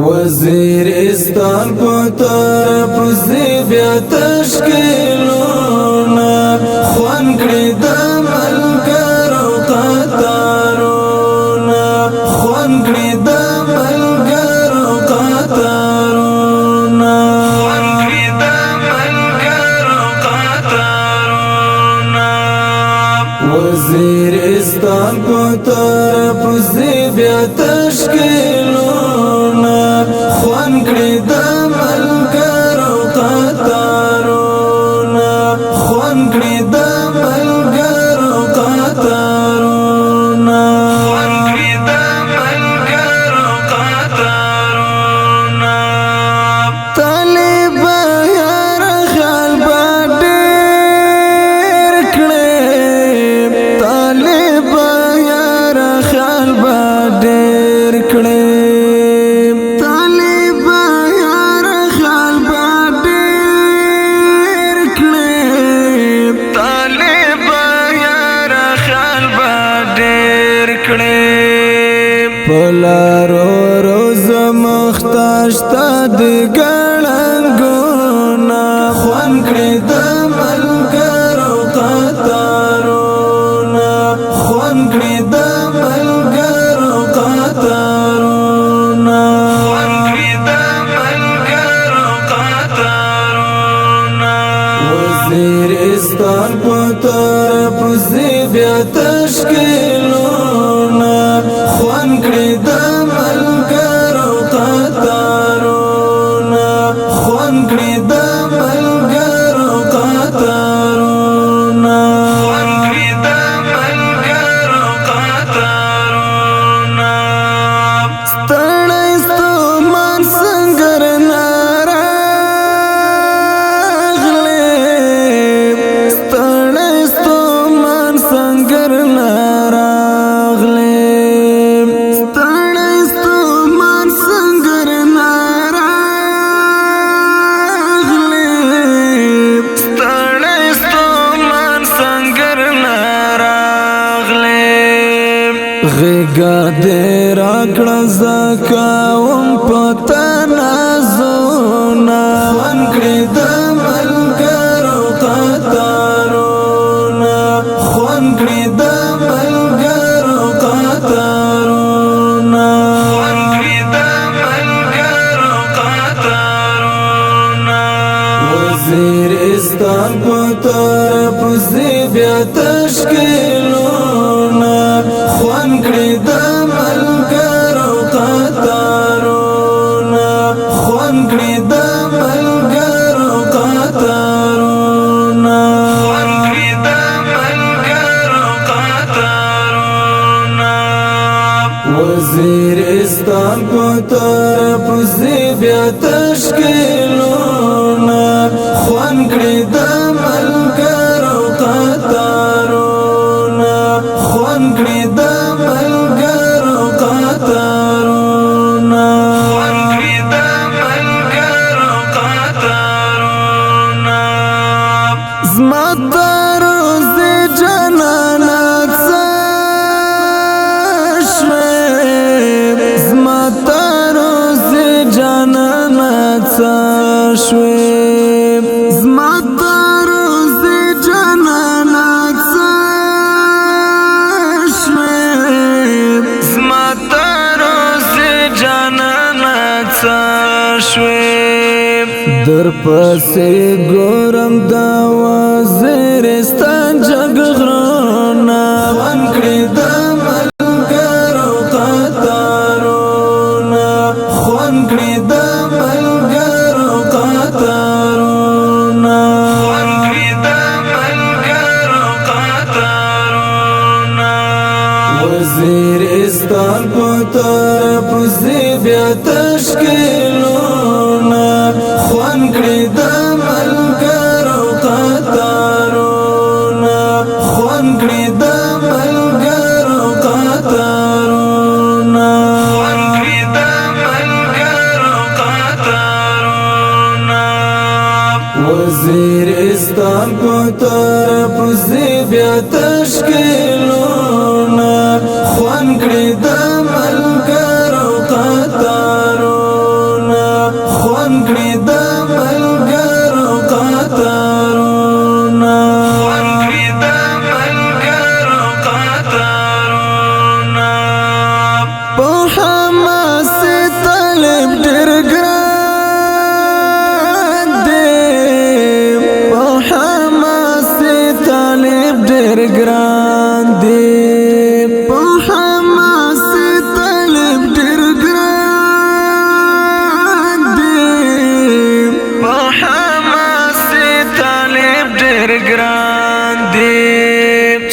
وزیرستان په طرف زی بیا تشکیلونه خوان کړي د ملګرو قطارونه خوان کړي د ملګرو قطارونه خوان کړي د ملګرو قطارونه وزیرستان په طرف زی بیا تشکیلونه خوان کړي د ملګرو قطارونه خوان کړي د ملګرو قطارونه خوان کړي د ملګرو قطارونه طالب یار خیال با ډېر کړي طالب یار خیال با ډېر کړي پلارو روز مختاشتا دی گلنگونا خوان کړي د ملګرو قطارونه خوان کړي د ملګرو قطارونه خوان کړي د ملګرو قطارونه وزیرستان په طرف زی بیا تشکیلونه خوان کړي د ملګرو قطارونه خوان کړي د ملګرو قطارونه خوان کړي د ملګرو قطارونه ستړی ستومان سنگر ناراغلی ستړی ستومان سنگر ناراغلی غیگا دی راکڑا زکاوم پتا نازونا خوان کړي د ملګرو قطارونه خوان کړي د ملګرو قطارونه خوان کړي د ملګرو قطارونه وزیرستان په طرف زی بیا تشکیلونه خوان کړي د ملګرو قطارونه خوان کړي د ملګرو قطارونه خوان کړي د ملګرو قطارونه وزیرستان په طرف زی بیا تشکیلونه خوان کړي د ملګرو قطارونه خوان کړي د ملګرو قطارونه خوان کړي د ملګرو قطارونه زما روز جنانا څه شوې زما روز جنانا څه شوې زما روز جنانا څه در پسې ګورم د وزیرستان جګغرونه خوان کړي د ملګرو قطارونه خوان کړي د ملګرو قطارونه خوان کړي د ملګرو قطارونه وزیرستان په طرف زی بیا تشکیلونه خوان کړي د ملګرو قطارونه خوان کړي د ملګرو قطارونه خوان کړي د ملګرو قطارونه وزیرستان په طرف زی بیا تشکیلونه خوان کړي د ملګرو قطارونه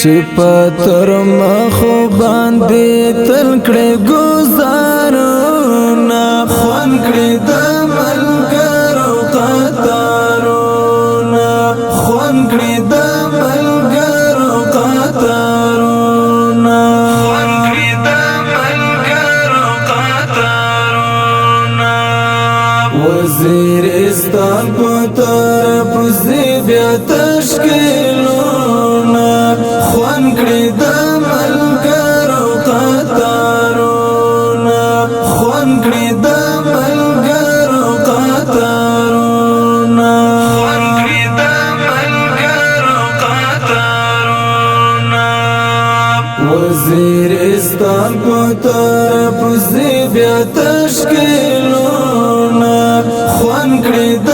چې پتر مخو باندې تل کړې گزارونه خوان کړې د ملګرو قطارونه خوان کړې د ملګرو قطارونه خوان کړې د ملګرو قطارونه وزیرستان په طرف زی بیا تشکیلونه خوان کړې د ملګرو قطارونه خوان کړې د ملګرو قطارونه خوان کړې د ملګرو قطارونه وزیرستان په طرف زی بیا تشکیلونه خوان کړې د